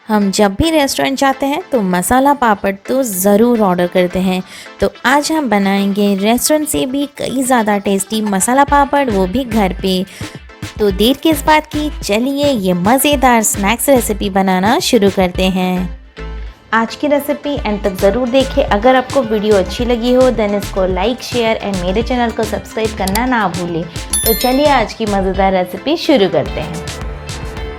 हम जब भी रेस्टोरेंट जाते हैं तो मसाला पापड़ तो ज़रूर ऑर्डर करते हैं। तो आज हम बनाएंगे रेस्टोरेंट से भी कई ज़्यादा टेस्टी मसाला पापड़, वो भी घर पे। तो देर किस बात की, चलिए ये मज़ेदार स्नैक्स रेसिपी बनाना शुरू करते हैं। आज की रेसिपी एंड तक ज़रूर देखें। अगर आपको वीडियो अच्छी लगी हो देन इसको लाइक, शेयर एंड मेरे चैनल को सब्सक्राइब करना ना भूलें। तो चलिए आज की मज़ेदार रेसिपी शुरू करते हैं।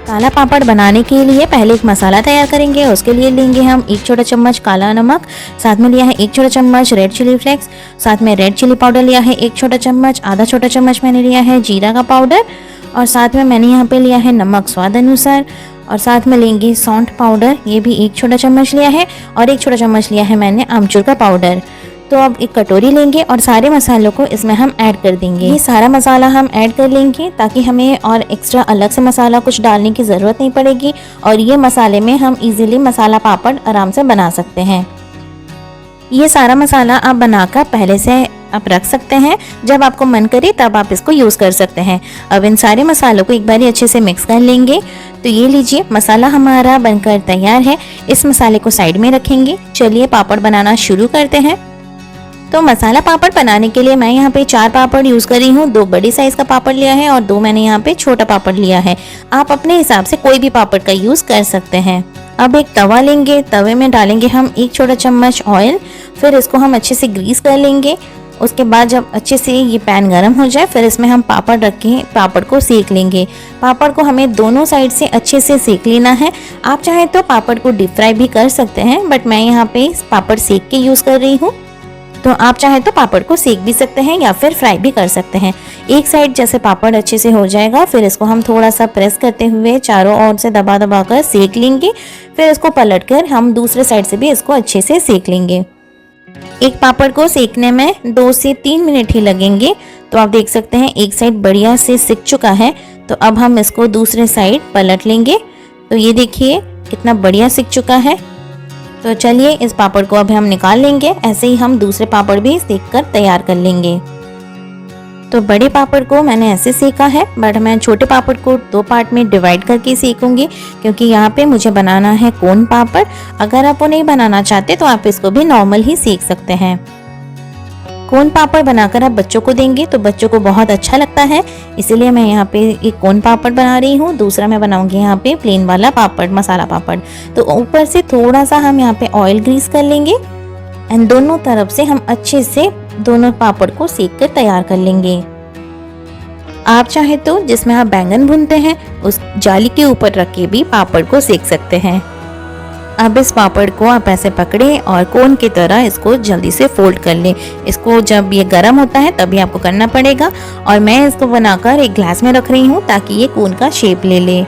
काला पापड़ बनाने के लिए पहले एक मसाला तैयार करेंगे। उसके लिए लेंगे हम 1 छोटा चम्मच काला नमक, साथ में लिया है 1 छोटा चम्मच रेड चिली फ्लेक्स, साथ में रेड चिली पाउडर लिया है 1 छोटा चम्मच, आधा छोटा चम्मच मैंने लिया है जीरा का पाउडर, और साथ में मैंने यहाँ पे लिया है नमक स्वाद अनुसार, और साथ में लेंगे सौंठ पाउडर, ये भी 1 छोटा चम्मच लिया है, और 1 छोटा चम्मच लिया है मैंने आमचूर का पाउडर। तो अब एक कटोरी लेंगे और सारे मसालों को इसमें हम ऐड कर देंगे। ये सारा मसाला हम ऐड कर लेंगे ताकि हमें और एक्स्ट्रा अलग से मसाला कुछ डालने की ज़रूरत नहीं पड़ेगी, और ये मसाले में हम इजीली मसाला पापड़ आराम से बना सकते हैं। ये सारा मसाला आप बनाकर पहले से आप रख सकते हैं, जब आपको मन करे तब आप इसको यूज़ कर सकते हैं। अब इन सारे मसालों को एक बार अच्छे से मिक्स कर लेंगे। तो ये लीजिए मसाला हमारा बनकर तैयार है। इस मसाले को साइड में रखेंगे। चलिए पापड़ बनाना शुरू करते हैं। तो मसाला पापड़ बनाने के लिए मैं यहाँ पे 4 पापड़ यूज़ कर रही हूँ। 2 बड़ी साइज़ का पापड़ लिया है और 2 मैंने यहाँ पे छोटा पापड़ लिया है। आप अपने हिसाब से कोई भी पापड़ का यूज़ कर सकते हैं। अब एक तवा लेंगे, तवे में डालेंगे हम 1 छोटा चम्मच ऑयल, फिर इसको हम अच्छे से ग्रीस कर लेंगे। उसके बाद जब अच्छे से ये पैन गर्म हो जाए फिर इसमें हम पापड़ रख के पापड़ को सेक लेंगे। पापड़ को हमें दोनों साइड से अच्छे से सेक लेना है। आप चाहें तो पापड़ को डीप फ्राई भी कर सकते हैं, बट मैं यहाँ पे पापड़ सेक के यूज़ कर रही हूँ। तो आप चाहें तो पापड़ को सेक भी सकते हैं या फिर फ्राई भी कर सकते हैं। एक साइड जैसे पापड़ अच्छे से हो जाएगा फिर इसको हम थोड़ा सा प्रेस करते हुए चारों ओर से दबा दबा कर सेक लेंगे। फिर इसको पलटकर हम दूसरे साइड से भी इसको अच्छे से सेक लेंगे। एक पापड़ को सेकने में 2 से 3 मिनट ही लगेंगे। तो आप देख सकते हैं एक साइड बढ़िया से सिक चुका है। तो अब हम इसको दूसरे साइड पलट लेंगे। तो ये देखिए कितना बढ़िया सिक चुका है। तो चलिए इस पापड़ को अब हम निकाल लेंगे। ऐसे ही हम दूसरे पापड़ भी सेक कर तैयार कर लेंगे। तो बड़े पापड़ को मैंने ऐसे सेका है, बट मैं छोटे पापड़ को 2 पार्ट में डिवाइड करके सेकूंगी, क्योंकि यहाँ पे मुझे बनाना है कोन पापड़। अगर आप वो नहीं बनाना चाहते तो आप इसको भी नॉर्मल ही सेक सकते हैं। कोन पापड़ बनाकर आप बच्चों को देंगे तो बच्चों को बहुत अच्छा लगता है, इसीलिए मैं यहाँ पे एक कोन पापड़ बना रही हूँ। दूसरा मैं बनाऊंगी यहाँ पे प्लेन वाला पापड़, मसाला पापड़। तो ऊपर से थोड़ा सा हम यहाँ पे ऑयल ग्रीस कर लेंगे एंड दोनों तरफ से हम अच्छे से दोनों पापड़ को सेक कर तैयार कर लेंगे। आप चाहे तो जिसमें आप बैंगन भूनते हैं उस जाली के ऊपर रख के भी पापड़ को सेक सकते हैं। अब इस पापड़ को आप ऐसे पकड़ें और कोन की तरह इसको जल्दी से फोल्ड कर लें। इसको जब ये गर्म होता है तभी आपको करना पड़ेगा, और मैं इसको बनाकर एक ग्लास में रख रही हूँ ताकि ये कोन का शेप ले ले।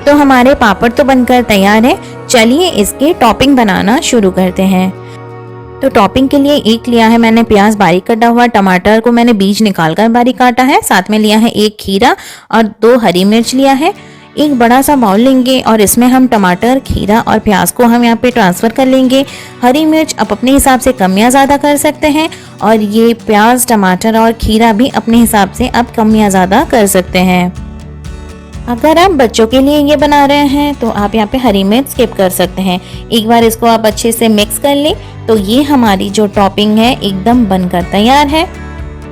तो हमारे पापड़ तो बनकर तैयार है। चलिए इसके टॉपिंग बनाना शुरू करते हैं। तो टॉपिंग के लिए एक लिया है मैंने प्याज बारीक कटा हुआ, टमाटर को मैंने बीज निकाल कर बारीक काटा है, साथ में लिया है 1 खीरा और 2 हरी मिर्च लिया है। एक बड़ा सा बाउल लेंगे और इसमें हम टमाटर, खीरा और प्याज को हम यहाँ पे ट्रांसफ़र कर लेंगे। हरी मिर्च आप अपने हिसाब से कम या ज़्यादा कर सकते हैं, और ये प्याज, टमाटर और खीरा भी अपने हिसाब से आप कम या ज़्यादा कर सकते हैं। अगर आप बच्चों के लिए ये बना रहे हैं तो आप यहाँ पे हरी मिर्च स्किप कर सकते हैं। एक बार इसको आप अच्छे से मिक्स कर लें। तो ये हमारी जो टॉपिंग है एकदम बनकर तैयार है।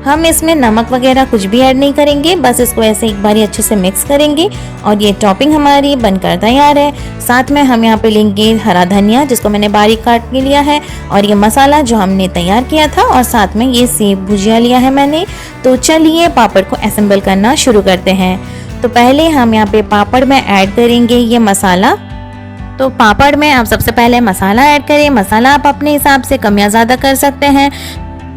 हम इसमें नमक वगैरह कुछ भी ऐड नहीं करेंगे, बस इसको ऐसे एक बार अच्छे से मिक्स करेंगे और ये टॉपिंग हमारी बनकर तैयार है। साथ में हम यहाँ पे लेंगे हरा धनिया, जिसको मैंने बारीक काट के लिया है, और ये मसाला जो हमने तैयार किया था, और साथ में ये सेब भुजिया लिया है मैंने। तो चलिए पापड़ को असेंबल करना शुरू करते हैं। तो पहले हम यहाँ पे पापड़ में ऐड करेंगे ये मसाला। तो पापड़ में आप सबसे पहले मसाला ऐड करें। मसाला आप अपने हिसाब से कम या ज़्यादा कर सकते हैं।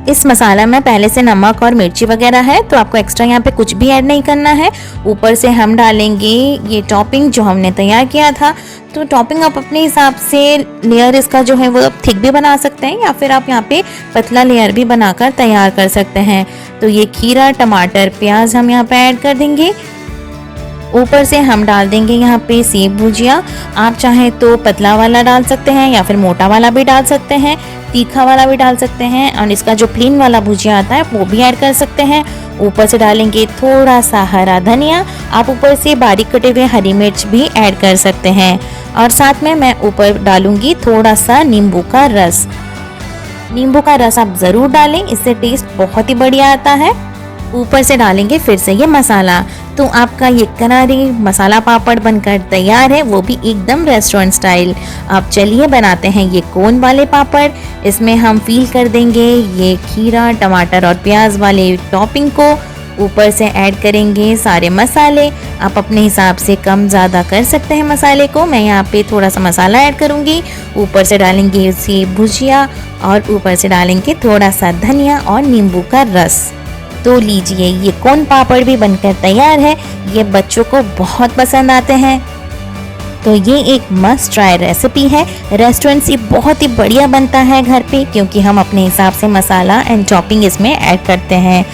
इस मसाला में पहले से नमक और मिर्ची वगैरह है, तो आपको एक्स्ट्रा यहाँ पे कुछ भी ऐड नहीं करना है। ऊपर से हम डालेंगे ये टॉपिंग जो हमने तैयार किया था। तो टॉपिंग आप अपने हिसाब से लेयर इसका जो है वो थिक भी बना सकते हैं, या फिर आप यहाँ पे पतला लेयर भी बनाकर तैयार कर सकते हैं। तो ये खीरा, टमाटर, प्याज हम यहाँ पे ऐड कर देंगे। ऊपर से हम डाल देंगे यहाँ पे सेब भुजिया। आप चाहें तो पतला वाला डाल सकते हैं या फिर मोटा वाला भी डाल सकते हैं, तीखा वाला भी डाल सकते हैं, और इसका जो प्लेन वाला भुजिया आता है वो भी ऐड कर सकते हैं। ऊपर से डालेंगे थोड़ा सा हरा धनिया। आप ऊपर से बारीक कटे हुए हरी मिर्च भी ऐड कर सकते हैं और साथ में मैं ऊपर डालूंगी थोड़ा सा नींबू का रस। नींबू का रस आप ज़रूर डालें, इससे टेस्ट बहुत ही बढ़िया आता है। ऊपर से डालेंगे फिर से ये मसाला। तो आपका ये करारी मसाला पापड़ बनकर तैयार है, वो भी एकदम रेस्टोरेंट स्टाइल। अब चलिए बनाते हैं ये कोन वाले पापड़। इसमें हम फिल कर देंगे ये खीरा, टमाटर और प्याज वाले टॉपिंग को। ऊपर से ऐड करेंगे सारे मसाले। आप अपने हिसाब से कम ज़्यादा कर सकते हैं मसाले को। मैं यहाँ पे थोड़ा सा मसाला ऐड करूँगी। ऊपर से डालेंगे इसी भुजिया और ऊपर से डालेंगे थोड़ा सा धनिया और नींबू का रस। तो लीजिए ये कोन पापड़ भी बनकर तैयार है। ये बच्चों को बहुत पसंद आते हैं। तो ये एक मस्ट ट्राई रेसिपी है। रेस्टोरेंट से बहुत ही बढ़िया बनता है घर पे, क्योंकि हम अपने हिसाब से मसाला एंड चॉपिंग इसमें ऐड करते हैं।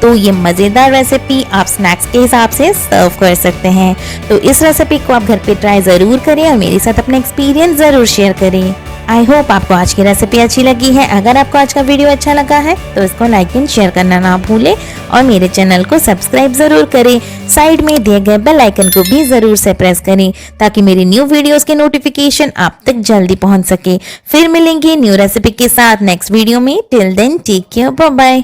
तो ये मज़ेदार रेसिपी आप स्नैक्स के हिसाब से सर्व कर सकते हैं। तो इस रेसिपी को आप घर पे ट्राई ज़रूर करें और मेरे साथ अपना एक्सपीरियंस ज़रूर शेयर करें। आई होप आपको आज की रेसिपी अच्छी लगी है। अगर आपको आज का वीडियो अच्छा लगा है तो इसको लाइक एंड शेयर करना ना भूलें और मेरे चैनल को सब्सक्राइब ज़रूर करें। साइड में दिए गए बेल आइकन को भी ज़रूर से प्रेस करें ताकि मेरी न्यू वीडियोस के नोटिफिकेशन आप तक जल्दी पहुंच सके। फिर मिलेंगे न्यू रेसिपी के साथ नेक्स्ट वीडियो में। Till then take care, bye bye.